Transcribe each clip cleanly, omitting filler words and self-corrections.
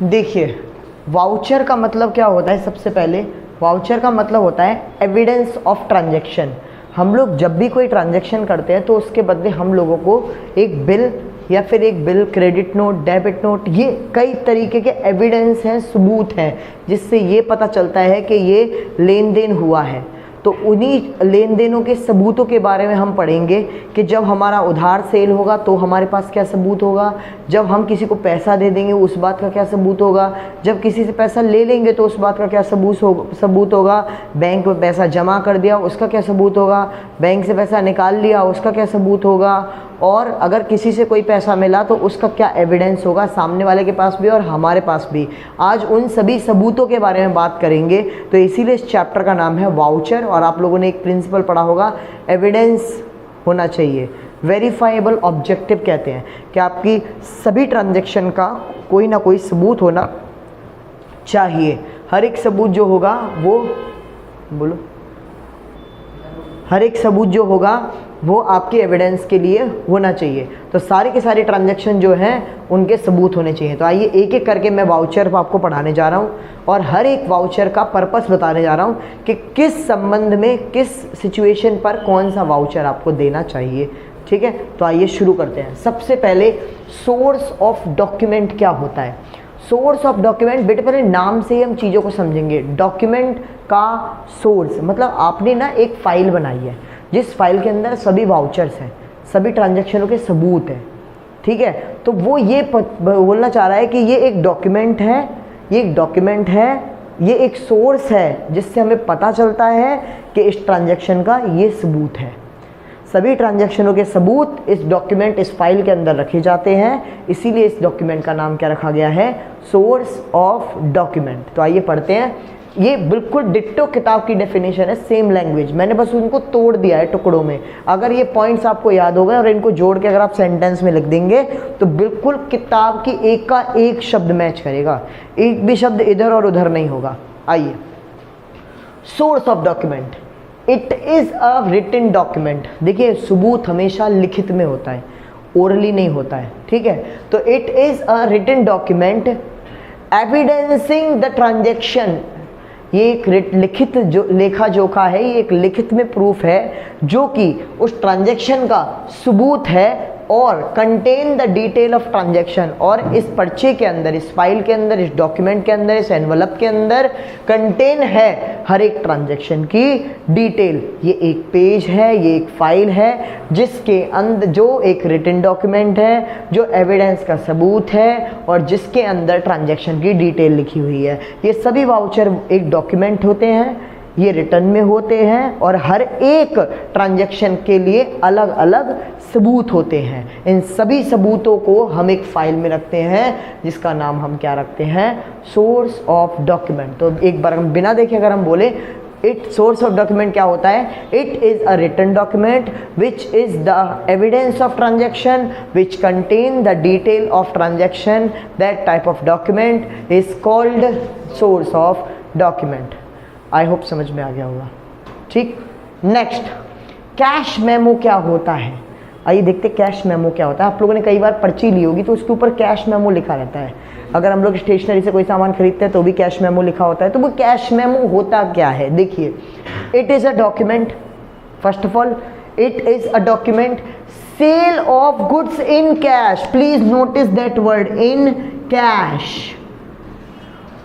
देखिए, वाउचर का मतलब क्या होता है? सबसे पहले वाउचर का मतलब होता है एविडेंस ऑफ ट्रांजैक्शन। हम लोग जब भी कोई ट्रांजैक्शन करते हैं तो उसके बदले हम लोगों को एक बिल या फिर एक bill, credit note, debit note, ये कई तरीके के एविडेंस हैं, सबूत हैं, जिससे ये पता चलता है कि ये लेन देन हुआ है। तो उन्हीं लेन देनों के सबूतों के बारे में हम पढ़ेंगे कि जब हमारा उधार सेल होगा तो हमारे पास क्या सबूत होगा, जब हम किसी को पैसा दे देंगे उस बात का क्या सबूत होगा, जब किसी से पैसा ले लेंगे तो उस बात का क्या सबूत होगा, बैंक में पैसा जमा कर दिया उसका क्या सबूत होगा, बैंक से पैसा निकाल लिया उसका क्या सबूत होगा, और अगर किसी से कोई पैसा मिला तो उसका क्या एविडेंस होगा, सामने वाले के पास भी और हमारे पास भी। आज उन सभी सबूतों के बारे में बात करेंगे। तो इसीलिए इस चैप्टर का नाम है वाउचर। और आप लोगों ने एक प्रिंसिपल पढ़ा होगा, एविडेंस होना चाहिए, वेरीफाइबल ऑब्जेक्टिव कहते हैं कि आपकी सभी ट्रांजैक्शन का कोई ना कोई सबूत होना चाहिए। हर एक सबूत जो होगा वो बोलो हर एक सबूत जो होगा वो आपके एविडेंस के लिए होना चाहिए। तो सारे के सारे ट्रांजैक्शन जो हैं उनके सबूत होने चाहिए। तो आइए एक एक करके मैं वाउचर आपको पढ़ाने जा रहा हूँ और हर एक वाउचर का पर्पस बताने जा रहा हूँ कि किस संबंध में, किस सिचुएशन पर कौन सा वाउचर आपको देना चाहिए। ठीक है, तो आइए शुरू करते हैं। सबसे पहले सोर्स ऑफ डॉक्यूमेंट क्या होता है? सोर्स ऑफ डॉक्यूमेंट, बेटे पहले नाम से ही हम चीज़ों को समझेंगे। डॉक्यूमेंट का सोर्स मतलब आपने ना एक फाइल बनाई है जिस फाइल के अंदर सभी वाउचर्स हैं, सभी ट्रांजैक्शनों के सबूत हैं। ठीक है, तो वो ये बोलना चाह रहा है कि ये एक डॉक्यूमेंट है, ये एक डॉक्यूमेंट है, ये एक सोर्स है जिससे हमें पता चलता है कि इस ट्रांजैक्शन का ये सबूत है। सभी ट्रांजैक्शनों के सबूत इस डॉक्यूमेंट, इस फाइल के अंदर रखे जाते हैं, इसीलिए इस डॉक्यूमेंट का नाम क्या रखा गया है? Source of document. तो आइए पढ़ते हैं। ये बिल्कुल डिट्टो किताब की डेफिनेशन है, सेम लैंग्वेज, मैंने बस उनको तोड़ दिया है टुकड़ों में। अगर ये पॉइंट्स आपको याद हो गए और इनको जोड़ के अगर आप सेंटेंस में लिख देंगे तो बिल्कुल किताब की एक का एक शब्द मैच करेगा, एक भी शब्द इधर और उधर नहीं होगा। आइए, source of document, it is a written document. देखिए, सबूत हमेशा लिखित में होता है, ओरली नहीं होता है। ठीक है, तो it is a written document evidencing the transaction. ये एक लिखित जो लेखा जोखा है, ये एक लिखित में प्रूफ है जो कि उस ट्रांजैक्शन का सबूत है और contain the detail of transaction. और इस पर्चे के अंदर, इस फाइल के अंदर, इस डॉक्यूमेंट के अंदर, इस एनवलप के अंदर कंटेन है हर एक ट्रांजैक्शन की डिटेल। ये एक पेज है, ये एक फाइल है जिसके अंदर, जो एक रिटन डॉक्यूमेंट है, जो एविडेंस का सबूत है और जिसके अंदर ट्रांजैक्शन की डिटेल लिखी हुई है। ये सभी वाउचर एक डॉक्यूमेंट होते हैं, ये रिटर्न में होते हैं और हर एक ट्रांजैक्शन के लिए अलग अलग सबूत होते हैं। इन सभी सबूतों को हम एक फाइल में रखते हैं जिसका नाम हम क्या रखते हैं? Source of document. तो एक बार हम बिना देखे अगर हम बोले इट, सोर्स ऑफ डॉक्यूमेंट क्या होता है? It is a written document which is the evidence of transaction which contain the detail of transaction. That type of document is called source of document. I hope समझ में आ गया होगा। ठीक, next, cash memo क्या होता है? आइए देखते कैश मेमो क्या होता है। आप लोगों ने कई बार पर्ची ली होगी तो उसके ऊपर कैश मेमो लिखा रहता है। अगर हम लोग स्टेशनरी से कोई सामान खरीदते हैं तो भी कैश मेमो लिखा होता है। तो वो कैश मेमो होता क्या है? देखिए, it is a document, first of all it is a document sale of goods in cash. Please notice that word, in cash.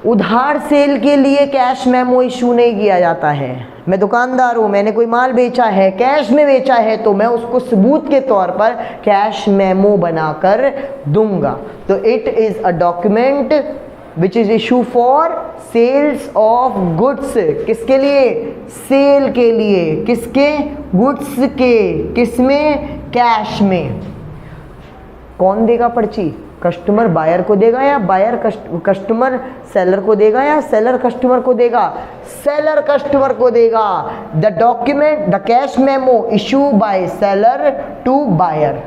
उधार सेल के लिए कैश मेमो इशू नहीं किया जाता है। मैं दुकानदार हूँ, मैंने कोई माल बेचा है, कैश में बेचा है, तो मैं उसको सबूत के तौर पर कैश मेमो बनाकर दूंगा। तो it is a document which is issue for sales of goods. किसके लिए? सेल के लिए। किसके? गुड्स के। किसमें? कैश में। कौन देगा पर्ची? कस्टमर बायर को देगा या बायर कस्टमर सेलर को देगा या सेलर कस्टमर को देगा? सेलर कस्टमर को देगा। The document, the cash memo issue by seller to buyer.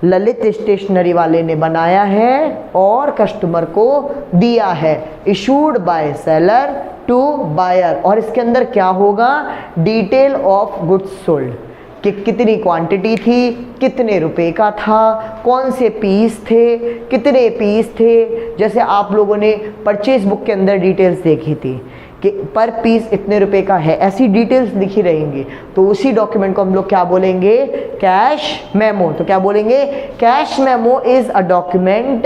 Lalit stationery वाले ने बनाया है और कस्टमर को दिया है। Issued by seller to buyer. और इसके अंदर क्या होगा? Detail of goods sold. कि कितनी क्वांटिटी थी, कितने रुपए का था, कौन से पीस थे, कितने पीस थे। जैसे आप लोगों ने परचेज बुक के अंदर डिटेल्स देखी थी कि पर पीस इतने रुपए का है, ऐसी डिटेल्स लिखी रहेंगी। तो उसी डॉक्यूमेंट को हम लोग क्या बोलेंगे, कैश मेमो। तो क्या बोलेंगे, cash memo is a document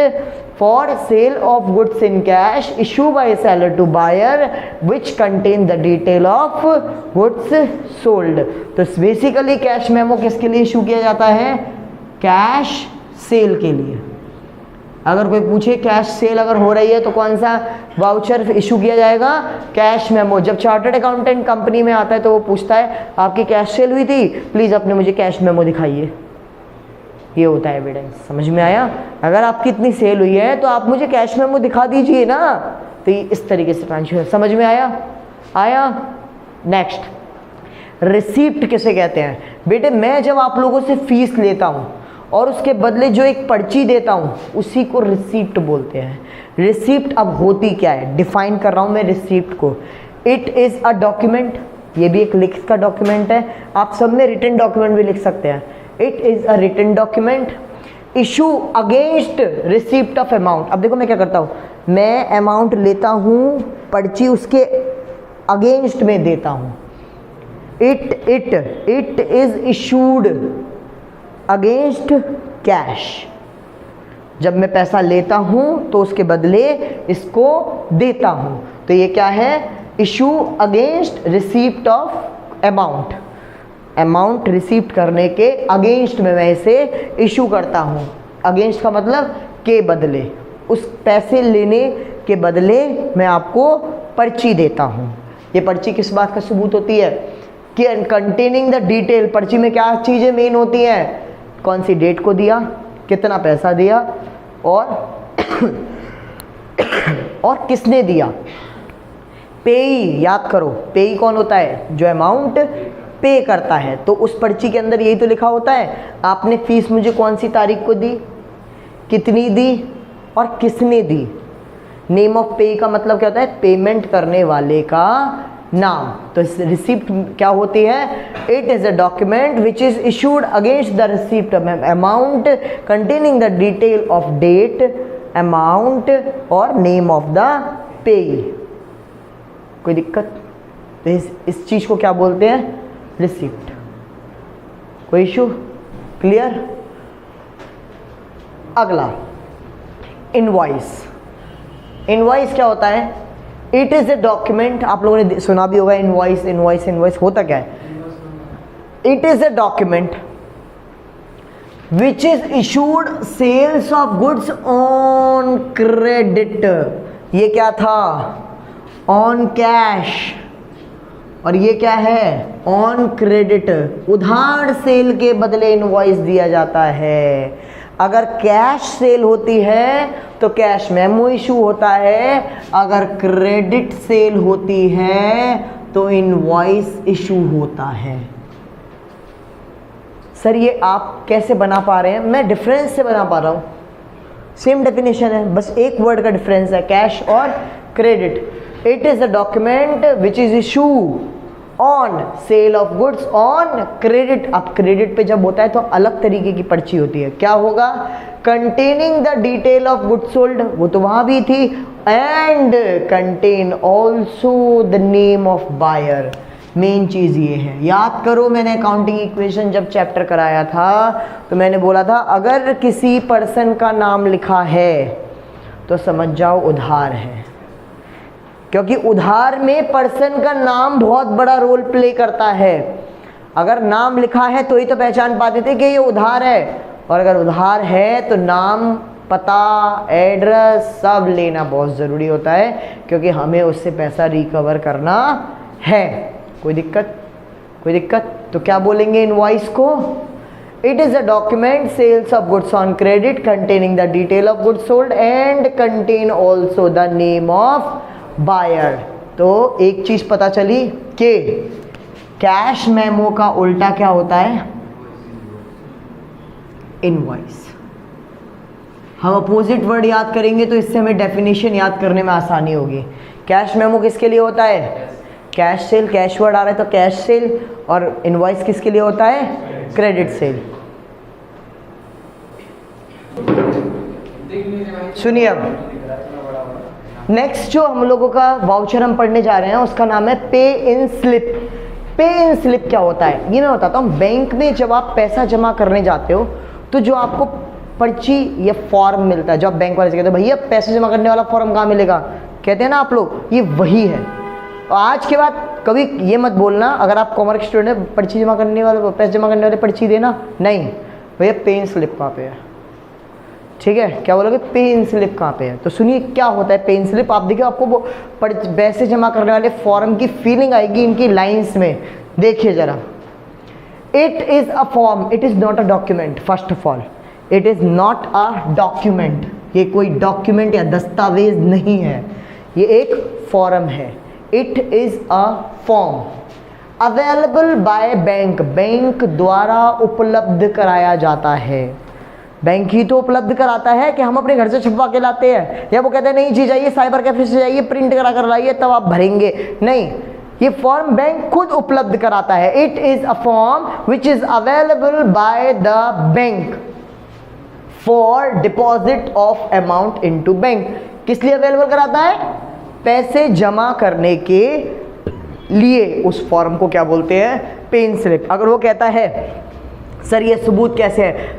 for sale of goods in cash issued by a seller to buyer which contain the detail of goods sold। तो बेसिकली कैश मेमो किसके लिए इशू किया जाता है, कैश सेल के लिए। अगर कोई पूछे कैश सेल अगर हो रही है तो कौन सा वाउचर इशू किया जाएगा, कैश मेमो। जब चार्टर्ड अकाउंटेंट कंपनी में आता है तो वो पूछता है आपकी कैश सेल हुई थी, प्लीज अपने मुझे कैश मेमो दिखाइए। ये होता है एविडेंस। समझ में आया, अगर आपकी इतनी सेल हुई है तो आप मुझे कैश मेमो दिखा दीजिए ना। तो ये इस तरीके से ट्रांसफर, समझ में आया। नेक्स्ट, रिसीप्ट किसे कहते हैं। बेटे मैं जब आप लोगों से फीस लेता हूँ और उसके बदले जो एक पर्ची देता हूँ उसी को रिसीप्ट बोलते हैं। रिसीप्ट अब होती क्या है, डिफाइन कर रहा हूँ मैं रिसीप्ट को। इट इज़ अ डॉक्यूमेंट, ये भी एक लिखित का डॉक्यूमेंट है, आप सब में रिटन डॉक्यूमेंट भी लिख सकते हैं। It is a written document issue against receipt of amount. अब देखो मैं क्या करता हूँ, मैं अमाउंट लेता हूँ, पर्ची उसके अगेंस्ट में देता हूँ। It is issued against cash. जब मैं पैसा लेता हूँ तो उसके बदले इसको देता हूँ, तो ये क्या है, issue against receipt of amount. Amount receipt करने के अगेंस्ट में मैं इसे इशू करता हूँ। अगेंस्ट का मतलब के बदले, उस पैसे लेने के बदले मैं आपको पर्ची देता हूँ। ये पर्ची किस बात का सबूत होती है कि कंटेनिंग द डिटेल। पर्ची में क्या चीज़ें मेन होती हैं, कौन सी डेट को दिया, कितना पैसा दिया और किसने दिया। पेई, याद करो पेई कौन होता है, जो अमाउंट पे करता है। तो उस पर्ची के अंदर यही तो लिखा होता है, आपने फीस मुझे कौन सी तारीख को दी, कितनी दी और किसने दी। नेम ऑफ पे का मतलब क्या होता है, पेमेंट करने वाले का नाम। तो रिसिप्ट क्या होती है, it is a document which is issued against the receipt amount containing the detail of date, amount और नेम ऑफ द पेई। कोई दिक्कत, तो इस चीज़ को क्या बोलते हैं, रिसिप्ट। कोई इशू, क्लियर। अगला इनवॉइस। इनवॉइस क्या होता है, इट इज़ ए डॉक्यूमेंट। आप लोगों ने सुना भी होगा इनवॉइस। इनवॉइस होता क्या है, it is a document which is issued sales of goods on credit. ये क्या था, ऑन कैश, और ये क्या है, ऑन क्रेडिट। उधार सेल के बदले इनवॉइस दिया जाता है। अगर कैश सेल होती है तो कैश मेमो इशू होता है, अगर क्रेडिट सेल होती है तो इनवॉइस इशू होता है। सर ये आप कैसे बना पा रहे हैं, मैं डिफरेंस से बना पा रहा हूँ। सेम डेफिनेशन है, बस एक वर्ड का डिफरेंस है, कैश और credit. It is a document which is issue on sale of goods on credit. अब क्रेडिट पे जब होता है तो अलग तरीके की पर्ची होती है। क्या होगा, containing the detail of goods sold, वो तो वहाँ भी थी, and contain also the name of buyer. Main चीज़ ये है, याद करो मैंने अकाउंटिंग इक्वेशन जब चैप्टर कराया था तो मैंने बोला था अगर किसी पर्सन का नाम लिखा है तो समझ जाओ उधार है, क्योंकि उधार में पर्सन का नाम बहुत बड़ा रोल प्ले करता है। अगर नाम लिखा है तो ही तो पहचान पाते थे कि ये उधार है, और अगर उधार है तो नाम, पता, एड्रेस सब लेना बहुत ज़रूरी होता है, क्योंकि हमें उससे पैसा रिकवर करना है। कोई दिक्कत। तो क्या बोलेंगे इनवॉइस को, it is a document sales of goods on credit containing the detail of goods sold and contain also the name of buyer. तो एक चीज़ पता चली कि कैश मेमो का उल्टा क्या होता है, इनवॉइस। हम अपोजिट वर्ड याद करेंगे तो इससे हमें डेफिनेशन याद करने में आसानी होगी। कैश मेमो किसके लिए होता है, कैश सेल, कैश वर्ड आ रहा है तो कैश सेल, और इनवॉइस किसके लिए होता है, क्रेडिट सेल। सुनिए अब नेक्स्ट जो हम लोगों का वाउचर हम पढ़ने जा रहे हैं उसका नाम है पे इन स्लिप। पे इन स्लिप क्या होता है ये मैं बताता हूँ। बैंक में जब आप पैसा जमा करने जाते हो तो जो आपको पर्ची या फॉर्म मिलता है, जब बैंक वाले से कहते हैं भैया पैसे जमा करने वाला फॉर्म कहाँ मिलेगा, कहते हैं ना आप लोग, ये वही है। और आज के बाद कभी ये मत बोलना अगर आप कॉमर्स स्टूडेंट है पर्ची जमा करने वाले, पैसे जमा करने वाले पर्ची देना, नहीं भैया पे इन स्लिप कहाँ पे है, ठीक है। क्या बोलोगे पे इन स्लिप कहाँ पे है, तो सुनिए क्या होता है पे इन स्लिप। आप देखिए आपको वो पैसे जमा करने वाले फॉर्म की फीलिंग आएगी इनकी लाइंस में। देखिए जरा, it is a form, it is not a document. First of all it is not a document, ये कोई डॉक्यूमेंट या दस्तावेज नहीं है, ये एक फॉर्म है। It is a form available by bank, bank द्वारा उपलब्ध कराया जाता है। बैंक ही तो उपलब्ध कराता है कि हम अपने घर से छपवा के लाते हैं, या वो कहते हैं नहीं जी जाइए साइबर कैफे से जाइए प्रिंट करा कर लाइए तब आप भरेंगे, नहीं, ये फॉर्म बैंक खुद उपलब्ध कराता है। It is a form which is available by the bank for deposit of amount into bank. किस लिए अवेलेबल कराता है, पैसे जमा करने के लिए। उस फॉर्म को क्या बोलते हैं, पे इन स्लिप। अगर वो कहता है सर ये सबूत कैसे है,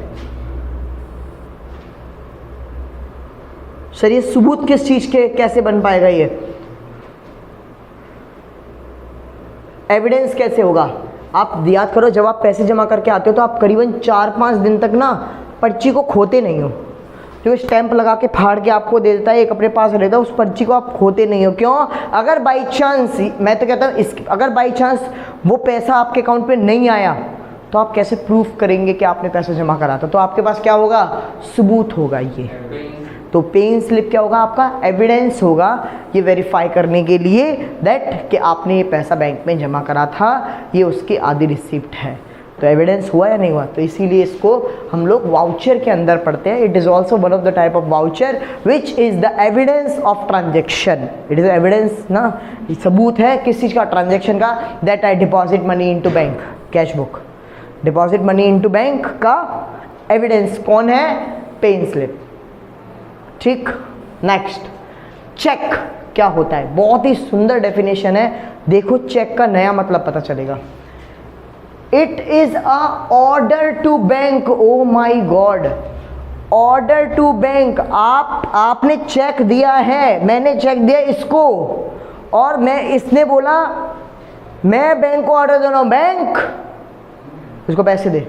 सर ये सबूत किस चीज के कैसे बन पाएगा, ये एविडेंस कैसे होगा। आप याद करो जब आप पैसे जमा करके आते हो तो आप करीबन 4-5 दिन तक ना पर्ची को खोते नहीं हो, जो स्टैंप लगा के फाड़ के आपको दे देता है, एक अपने पास रहता है, उस पर्ची को आप खोते नहीं हो। क्यों, अगर बाई चांस, मैं तो कहता हूँ अगर बाई चांस वो पैसा आपके अकाउंट पे नहीं आया तो आप कैसे प्रूफ करेंगे कि आपने पैसा जमा करा था, तो आपके पास क्या होगा, सबूत होगा। ये तो पे इन स्लिप क्या होगा, आपका एविडेंस होगा, ये वेरीफाई करने के लिए दैट कि आपने ये पैसा बैंक में जमा करा था, ये उसकी आधी रिसिप्ट है। तो एविडेंस हुआ या नहीं हुआ, तो इसीलिए इसको हम लोग वाउचर के अंदर पढ़ते हैं। It is also one of the type of voucher which is the evidence of transaction. It is evidence ना, सबूत है किस चीज़ का, ट्रांजेक्शन का, that I deposit money into bank, cash book, deposit money into bank का evidence कौन है, पे इन स्लिप। ठीक, नेक्स्ट चेक क्या होता है, बहुत ही सुंदर डेफिनेशन है। देखो चेक का नया मतलब पता चलेगा। It is a order to bank, oh my god, order to bank. आपने चेक दिया है, मैंने चेक दिया इसको, और मैं इसने बोला मैं बैंक को ऑर्डर दे रहा हूं, बैंक इसको पैसे दे।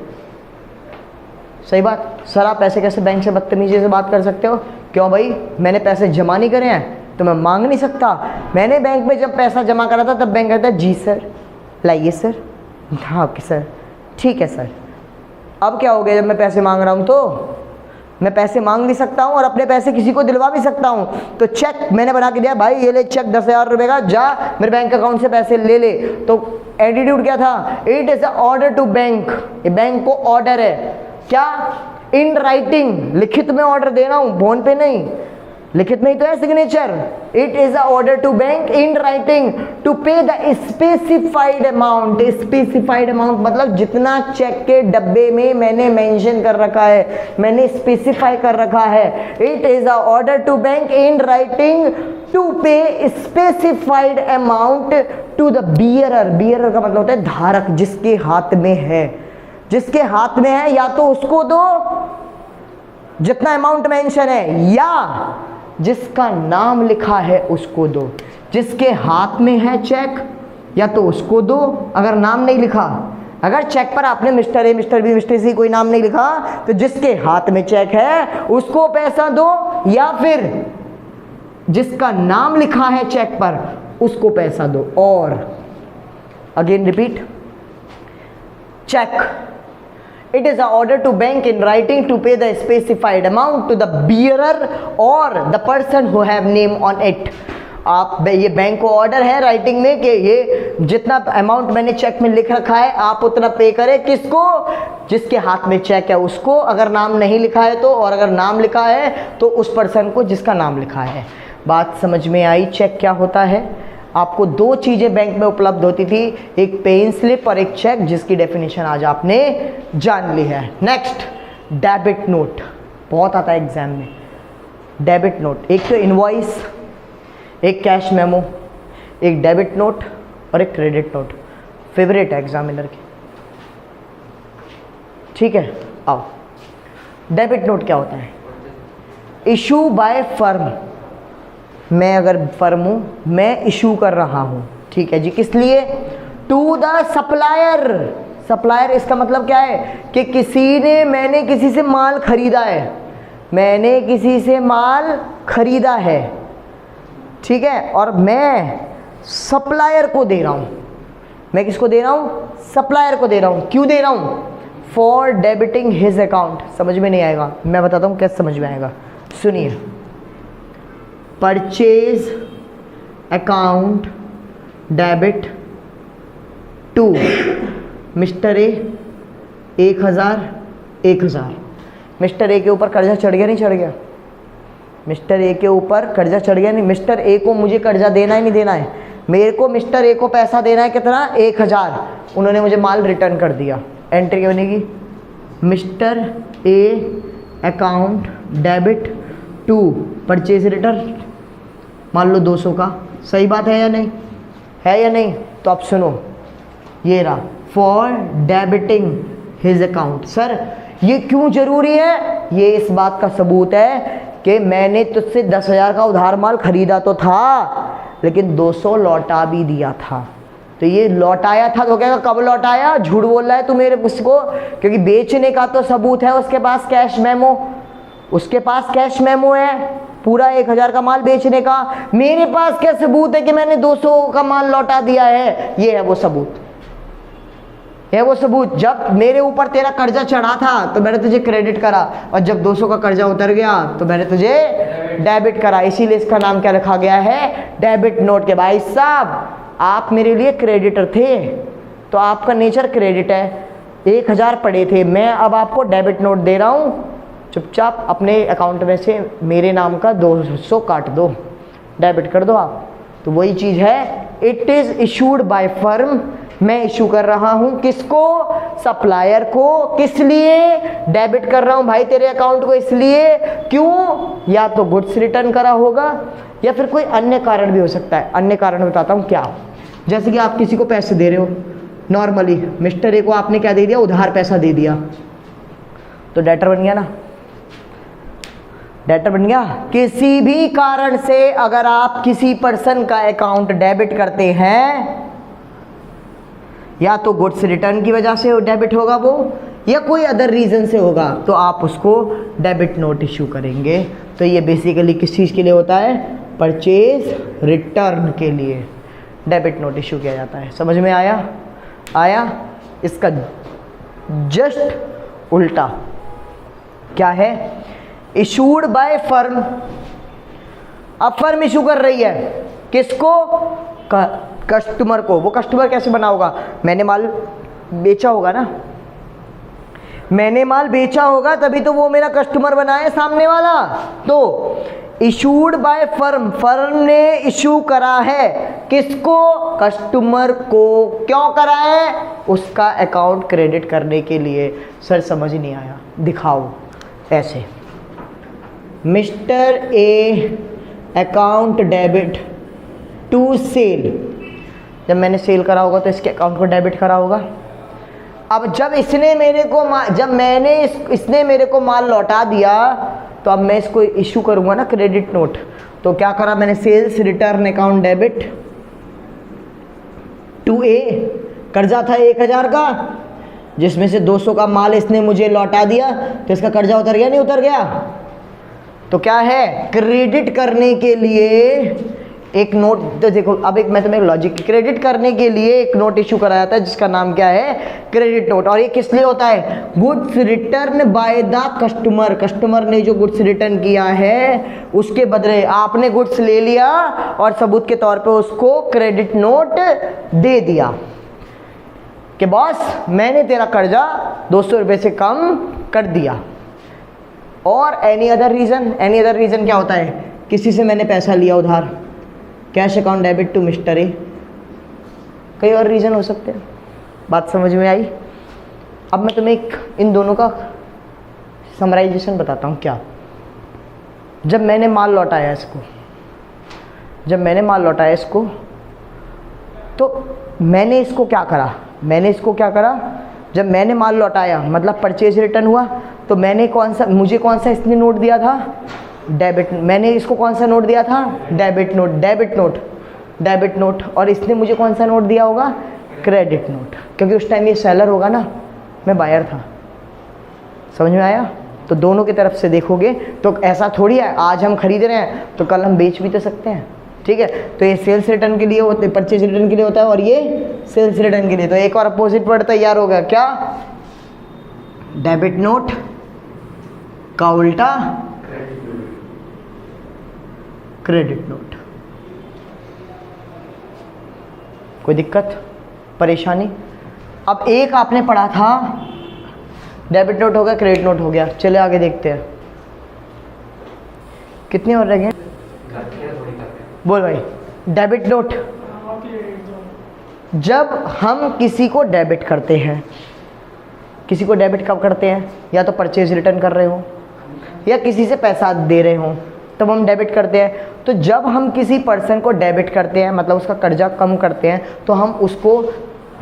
सही बात, सर आप ऐसे कैसे बैंक से बदतमीजी से बात कर सकते हो, क्यों भाई, मैंने पैसे जमा नहीं करे हैं तो मैं मांग नहीं सकता। मैंने बैंक में जब पैसा जमा करा था तब बैंक कहता है जी सर लाइए सर, हाँ ओके सर ठीक है सर। अब क्या हो गया, जब मैं पैसे मांग रहा हूँ तो मैं पैसे मांग भी सकता हूँ और अपने पैसे किसी को दिलवा भी सकता हूँ। तो चेक मैंने बना के दिया, भाई ये ले चेक 10,000 रुपये का, जा मेरे बैंक अकाउंट से पैसे ले ले। तो एटीट्यूड क्या था, it is a order to bank, ये बैंक को ऑर्डर है, क्या, इन राइटिंग, लिखित में ऑर्डर दे रहा हूँ, फोन पे नहीं, लिखित में ही तो है signature. It is a order to bank in writing to pay the specified amount. Specified amount मतलब जितना चेक के डब्बे में मैंने मेंशन कर रखा है, मैंने स्पेसिफाई कर रखा है। It is a order to bank in writing to pay specified amount to the bearer. Bearer का मतलब होता है धारक, जिसके हाथ में है, जिसके हाथ में है या तो उसको दो जितना अमाउंट मेंशन है, या जिसका नाम लिखा है उसको दो। जिसके हाथ में है चेक या तो उसको दो, अगर नाम नहीं लिखा, अगर चेक पर आपने mister A mister B mister C कोई नाम नहीं लिखा तो जिसके हाथ में चेक है उसको पैसा दो, या फिर जिसका नाम लिखा है चेक पर उसको पैसा दो। और again repeat, cheque, it is an order to bank in writing to pay the specified amount to the bearer or the person who have name on it। आप ये बैंक को ऑर्डर है राइटिंग में कि ये जितना अमाउंट मैंने check में लिख रखा है आप उतना पे करें, किसको, जिसके हाथ में चेक है उसको, अगर नाम नहीं लिखा है तो, और अगर नाम लिखा है तो उस पर्सन को जिसका नाम लिखा है। बात समझ में आई, चेक क्या होता है। आपको दो चीज़ें बैंक में उपलब्ध होती थी, एक पे इन स्लिप और एक चेक, जिसकी डेफिनेशन आज आपने जान ली है। नेक्स्ट, डेबिट नोट, बहुत आता है एग्जाम में। डेबिट नोट, एक तो इनवॉइस, एक कैश मेमो, एक डेबिट नोट और एक क्रेडिट नोट। फेवरेट है एग्जामिनर की, ठीक है। आओ, डेबिट नोट क्या होता है? इशू बाय फर्म, मैं अगर फर्म हूं, मैं इशू कर रहा हूं, ठीक है जी, किस लिए? To the supplier. सप्लायर इसका मतलब क्या है कि मैंने किसी से माल खरीदा है, मैंने किसी से माल खरीदा है, ठीक है, और मैं सप्लायर को दे रहा हूं। मैं किसको दे रहा हूं? सप्लायर को दे रहा हूं। क्यों दे रहा हूं? For debiting his account. समझ में नहीं आएगा, मैं बताता हूं कैसे समझ में आएगा, सुनिए। Purchase account debit to mister A 1000। Mister A के ऊपर कर्जा चढ़ गया, नहीं चढ़ गया? मिस्टर ए के ऊपर कर्जा चढ़ गया नहीं? मिस्टर ए को मुझे कर्जा देना ही नहीं देना है, मेरे को मिस्टर ए को पैसा देना है, कितना? 1000। उन्होंने मुझे माल रिटर्न कर दिया। एंट्री क्या बनेगी? Mister A account debit to purchase return, मान लो 200 का। सही बात है या नहीं? है या नहीं? तो अब सुनो, ये रहा, for debiting his account. Sir ये क्यों जरूरी है? ये इस बात का सबूत है कि मैंने तुझसे 10,000 का उधार माल खरीदा तो था, लेकिन 200 लौटा भी दिया था। तो ये लौटाया था तो क्या, कब लौटाया? झूठ बोल रहा है तू मेरे उसको, क्योंकि बेचने का तो सबूत है, उसके पास कैश मेमो, उसके पास कैश मेमो है पूरा 1000 का माल बेचने का। मेरे पास क्या सबूत है कि मैंने 200 का माल लौटा दिया है? ये है वो सबूत, है वो सबूत। जब मेरे ऊपर तेरा कर्जा चढ़ा था तो मैंने तुझे क्रेडिट करा, और जब 200 का कर्जा उतर गया तो मैंने तुझे डेबिट करा। इसीलिए इसका नाम क्या रखा गया है? Debit note. के भाई साहब आप मेरे लिए क्रेडिटर थे, तो आपका नेचर क्रेडिट है, 1000 पड़े थे, मैं अब आपको डेबिट नोट दे रहा हूँ, चुपचाप अपने अकाउंट में से मेरे नाम का 200 काट दो, डेबिट कर दो आप। तो वही चीज़ है, it is issued by firm. मैं इशू कर रहा हूं किसको? सप्लायर को। किस लिए डेबिट कर रहा हूं भाई तेरे अकाउंट को? इसलिए। क्यों? या तो गुड्स रिटर्न करा होगा, या फिर कोई अन्य कारण भी हो सकता है। अन्य कारण बताता हूं क्या। जैसे कि आप किसी को पैसे दे रहे हो, नॉर्मली मिस्टर ए को आपने क्या दे दिया? उधार पैसा दे दिया, तो डेटर बन गया ना, डेटर बन गया। किसी भी कारण से अगर आप किसी पर्सन का अकाउंट डेबिट करते हैं, या तो गुड्स रिटर्न की वजह से डेबिट होगा वो, या कोई अदर रीज़न से होगा, तो आप उसको डेबिट नोट इशू करेंगे। तो ये बेसिकली किस चीज़ के लिए होता है? परचेज रिटर्न के लिए डेबिट नोट इशू किया जाता है। समझ में आया? आया? इसका जस्ट उल्टा क्या है? Issued by firm. अब फर्म इशू कर रही है किसको? कस्टमर को। वो कस्टमर कैसे बना होगा? मैंने माल बेचा होगा ना, मैंने माल बेचा होगा तभी तो वो मेरा कस्टमर बना है सामने वाला। तो इशूड बाय फर्म, फर्म ने इशू करा है किसको? कस्टमर को। क्यों करा है? उसका अकाउंट क्रेडिट करने के लिए। सर समझ नहीं आया, दिखाओ। ऐसे mister A account debit to sale, जब मैंने सेल करा होगा तो इसके अकाउंट को डेबिट करा होगा। अब जब इसने मेरे को इसने मेरे को माल लौटा दिया, तो अब मैं इसको इशू करूंगा ना क्रेडिट नोट। तो क्या करा मैंने? Sales return account debit to A, कर्जा था 1000 का, जिसमें से 200 का माल इसने मुझे लौटा दिया, तो इसका कर्जा उतर गया? नहीं उतर गया? तो क्या है? क्रेडिट करने के लिए एक नोट, तो देखो अब एक मैं तुम्हें लॉजिक, क्रेडिट करने के लिए एक नोट इशू कराया था जिसका नाम क्या है? Credit note. और ये किस लिए होता है? Goods return by the customer. Customer ने जो गुड्स रिटर्न किया है उसके बदले आपने गुड्स ले लिया और सबूत के तौर पे उसको क्रेडिट नोट दे दिया कि बॉस मैंने तेरा कर्जा 200 रुपये से कम कर दिया। और any other reason, any other reason क्या होता है? किसी से मैंने पैसा लिया उधार, cash account debit to mister A. कई और रीज़न हो सकते हैं। बात समझ में आई? अब मैं तुम्हें एक इन दोनों का समराइजेशन बताता हूँ। क्या, जब मैंने माल लौटाया इसको, तो मैंने इसको क्या करा, जब मैंने माल लौटाया मतलब परचेज रिटर्न हुआ, तो मैंने मुझे कौन सा इसने नोट दिया था, डेबिट। मैंने इसको कौन सा नोट दिया था, डेबिट नोट। और इसने मुझे कौन सा नोट दिया होगा, क्रेडिट नोट, क्योंकि उस टाइम ये सेलर होगा ना, मैं बायर था। समझ में आया? तो दोनों की तरफ से देखोगे तो ऐसा थोड़ी है आज हम खरीद रहे हैं तो कल हम बेच भी तो सकते हैं। ठीक है, तो ये सेल्स रिटर्न के लिए होते, परचेज रिटर्न के लिए होता है, और ये सेल्स रिटर्न के लिए। तो एक और अपोजिट वर्ड तैयार हो गया, क्या, डेबिट नोट का उल्टा क्रेडिट नोट। कोई दिक्कत परेशानी? अब एक आपने पढ़ा था, डेबिट नोट हो गया, क्रेडिट नोट हो गया। चले आगे देखते हैं कितने और रह गए। बोल भाई। डेबिट नोट, जब हम किसी को डेबिट करते हैं, किसी को डेबिट कब करते हैं, या तो परचेज रिटर्न कर रहे हो या किसी से पैसा दे रहे हो, तब हम डेबिट करते हैं। तो जब हम किसी पर्सन को डेबिट करते हैं मतलब उसका कर्जा कम करते हैं, तो हम उसको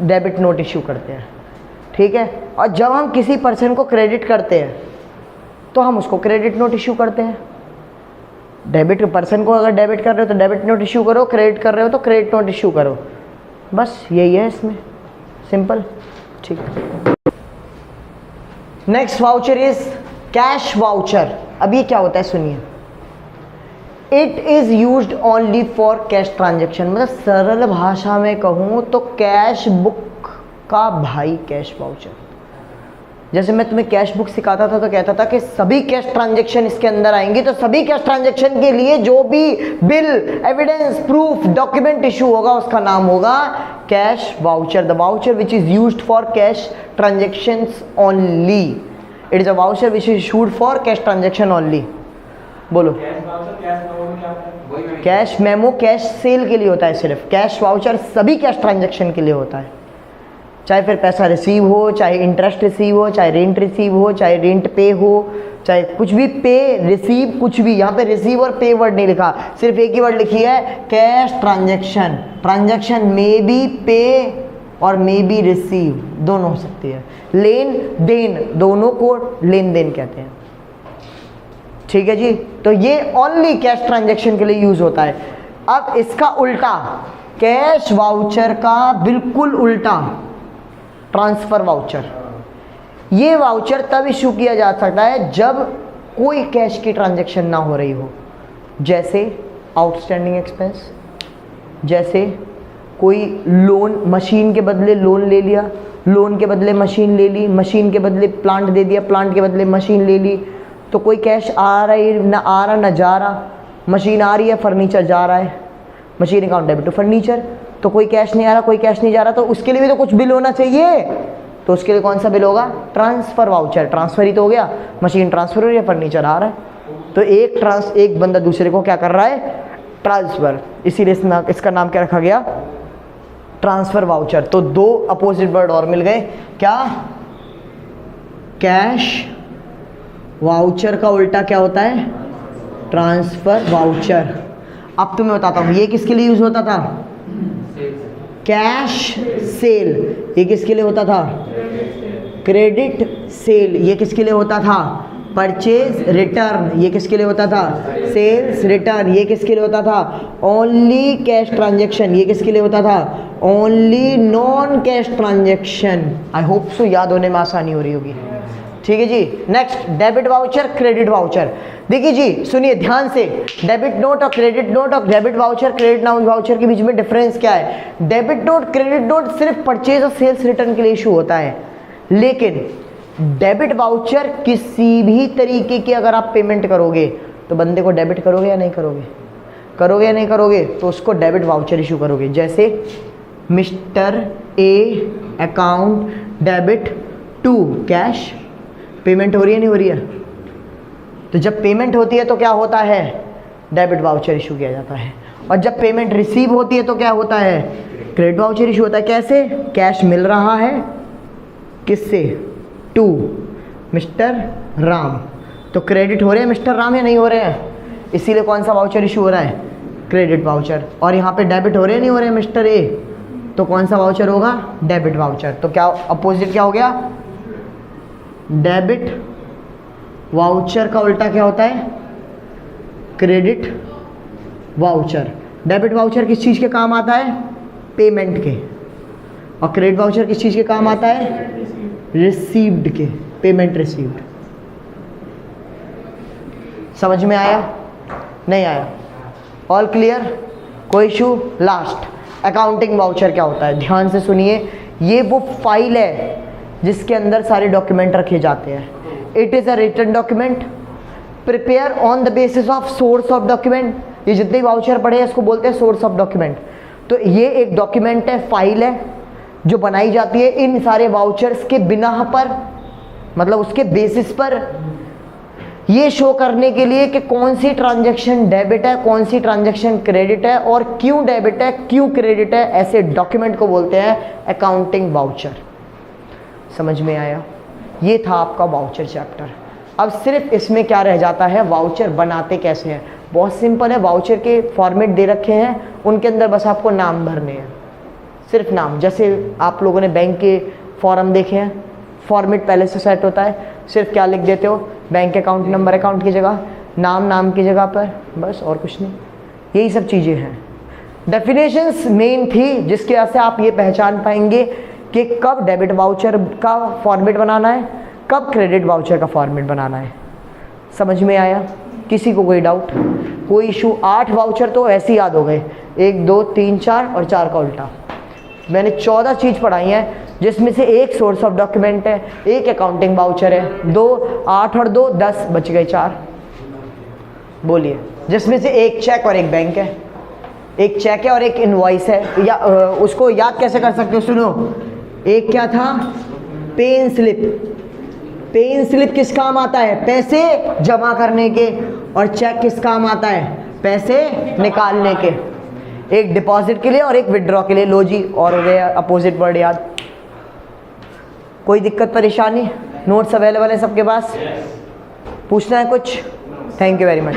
डेबिट नोट इश्यू करते हैं। ठीक है, और जब हम किसी पर्सन को क्रेडिट करते हैं तो हम उसको क्रेडिट नोट इश्यू करते हैं। डेबिट पर्सन को अगर डेबिट कर रहे हो तो डेबिट नोट इश्यू करो, क्रेडिट कर रहे हो तो क्रेडिट नोट इश्यू करो। बस यही है इसमें, सिंपल। ठीक, next voucher is cash voucher. अब ये क्या होता है सुनिए, it is used only for cash transaction. मतलब सरल भाषा में कहूँ तो कैश बुक का भाई कैश वाउचर। जैसे मैं तुम्हें कैश बुक सिखाता था तो कहता था कि सभी कैश ट्रांजैक्शन इसके अंदर आएंगी, तो सभी कैश ट्रांजैक्शन के लिए जो भी bill, evidence, proof, document issue होगा उसका नाम होगा cash voucher. The voucher which is used for cash transactions only. It is a voucher which is issued for cash transaction only. बोलो। कैश मेमो कैश सेल के लिए होता है सिर्फ। कैश वाउचर सभी कैश ट्रांजैक्शन के लिए होता है, चाहे फिर पैसा रिसीव हो, चाहे इंटरेस्ट रिसीव हो, चाहे रेंट रिसीव हो, चाहे रेंट पे हो, चाहे कुछ भी, पे रिसीव कुछ भी। यहाँ पे रिसीव और पे वर्ड नहीं लिखा, सिर्फ एक ही वर्ड लिखी है cash transaction. Transaction may be पे और मे बी रिसीव, दोनों हो सकती है। लेन देन, दोनों को लेन देन कहते हैं। ठीक है जी, तो ये ओनली कैश ट्रांजैक्शन के लिए यूज होता है। अब इसका उल्टा, कैश वाउचर का बिल्कुल उल्टा, ट्रांसफर वाउचर। ये वाउचर तब इशू किया जा सकता है जब कोई कैश की ट्रांजैक्शन ना हो रही हो, जैसे आउटस्टैंडिंग एक्सपेंस, जैसे कोई लोन, मशीन के बदले लोन ले लिया, लोन के बदले मशीन ले ली, मशीन के बदले प्लांट दे दिया, प्लांट के बदले मशीन ले ली, तो कोई कैश आ रहा ना जा रहा। मशीन आ रही है, फर्नीचर जा रहा है, machine account debit to furniture. तो कोई कैश नहीं आ रहा, कोई कैश नहीं जा रहा, तो उसके लिए भी तो कुछ बिल होना चाहिए। तो उसके लिए कौन सा बिल होगा, ट्रांसफर वाउचर। ट्रांसफर ही तो हो गया, मशीन ट्रांसफर हो रही है, फर्नीचर आ रहा है, तो एक बंदा दूसरे को क्या कर रहा है, ट्रांसफर। इसीलिए इसका नाम क्या रखा गया, ट्रांसफर वाउचर। तो दो अपोजिट वर्ड और मिल गए, क्या, कैश वाउचर का उल्टा क्या होता है, ट्रांसफर वाउचर। अब तुम्हें बताता हूँ ये किसके लिए यूज होता था, कैश सेल। ये किसके लिए होता था, क्रेडिट सेल। ये किसके लिए होता था, परचेज रिटर्न। ये किसके लिए होता था, सेल्स रिटर्न। ये किसके लिए होता था, ओनली कैश ट्रांजैक्शन। ये किसके लिए होता था, only non cash transaction. I hope so याद होने में आसानी हो रही होगी। ठीक है जी, next debit voucher, credit voucher. देखिए जी, सुनिए ध्यान से, डेबिट नोट और क्रेडिट नोट और डेबिट वाउचर, क्रेडिट वाउचर के बीच में डिफरेंस क्या है। डेबिट नोट, क्रेडिट नोट सिर्फ परचेज और सेल्स रिटर्न के लिए इशू होता है, लेकिन डेबिट वाउचर किसी भी तरीके की अगर आप पेमेंट करोगे तो बंदे को डेबिट करोगे या नहीं करोगे, करोगे या नहीं करोगे, तो उसको डेबिट वाउचर इशू करोगे। जैसे mister A account debit to cash, payment हो रही है नहीं हो रही है, तो जब पेमेंट होती है तो क्या होता है, डेबिट वाउचर इशू किया जाता है। और जब पेमेंट रिसीव होती है तो क्या होता है, क्रेडिट वाउचर इशू होता है। कैसे, कैश मिल रहा है किससे, टू मिस्टर राम, तो क्रेडिट हो रहे हैं मिस्टर राम या नहीं हो रहे हैं, इसीलिए कौन सा वाउचर इशू हो रहा है, क्रेडिट वाउचर। और यहाँ पे डेबिट हो रहे हैं नहीं हो रहे हैं मिस्टर ए, तो कौन सा वाउचर होगा, डेबिट वाउचर। तो क्या अपोजिट क्या हो गया, डेबिट वाउचर का उल्टा क्या होता है, क्रेडिट वाउचर। डेबिट वाउचर किस चीज़ के काम आता है, पेमेंट के, और क्रेडिट वाउचर किस चीज़ के काम आता है, रिसीव्ड के, पेमेंट रिसीव्ड। समझ में आया, नहीं आया, ऑल क्लियर, कोई इशू। लास्ट, अकाउंटिंग वाउचर क्या होता है, ध्यान से सुनिए। ये वो फाइल है जिसके अंदर सारे डॉक्यूमेंट रखे जाते हैं। It is a written document prepare on the basis of source of document. ये जितने वाउचर पढ़े हैं इसको बोलते हैं सोर्स ऑफ डॉक्यूमेंट। तो ये एक डॉक्यूमेंट है, फाइल है जो बनाई जाती है इन सारे वाउचर्स के बिना पर, मतलब उसके बेसिस पर, ये शो करने के लिए कि कौन सी ट्रांजैक्शन डेबिट है, कौन सी ट्रांजैक्शन क्रेडिट है, और क्यों डेबिट है क्यों क्रेडिट है। ऐसे डॉक्यूमेंट को बोलते हैं अकाउंटिंग वाउचर। समझ में आया, ये था आपका वाउचर चैप्टर। अब सिर्फ इसमें क्या रह जाता है, वाउचर बनाते कैसे हैं। बहुत सिंपल है, वाउचर के फॉर्मेट दे रखे हैं, उनके अंदर बस आपको नाम भरने हैं, सिर्फ नाम। जैसे आप लोगों ने बैंक के फॉर्म देखे हैं, फॉर्मेट पहले से सेट होता है, सिर्फ क्या लिख देते हो, बैंक अकाउंट नंबर अकाउंट की जगह, नाम नाम की जगह पर, बस और कुछ नहीं। यही सब चीज़ें हैं। डेफिनेशंस मेन थी जिसकी वजह से आप ये पहचान पाएंगे कि कब डेबिट वाउचर का फॉर्मेट बनाना है, कब क्रेडिट वाउचर का फॉर्मेट बनाना है। समझ में आया, किसी को कोई डाउट, कोई इशू। 8 वाउचर तो ऐसे ही याद हो गए, 1 2 3 4 और 4 का उल्टा। मैंने 14 चीज़ पढ़ाई है जिसमें से एक सोर्स ऑफ डॉक्यूमेंट है, एक अकाउंटिंग वाउचर है, 2 8 और 2 10, बच गए 4। बोलिए, जिसमें से एक चेक और एक बैंक है, एक चेक है और एक इनवॉइस है। या उसको याद कैसे कर सकते हो, सुनो। एक क्या था, पेन स्लिप। पेन स्लिप किस काम आता है, पैसे जमा करने के, और चेक किस काम आता है, पैसे निकालने के। एक डिपॉजिट के लिए और एक विड्रॉ के लिए। लो जी, और हो गया अपोजिट वर्ड याद। कोई दिक्कत परेशानी, नोट्स अवेलेबल है सबके पास, पूछना है कुछ। Thank you very much.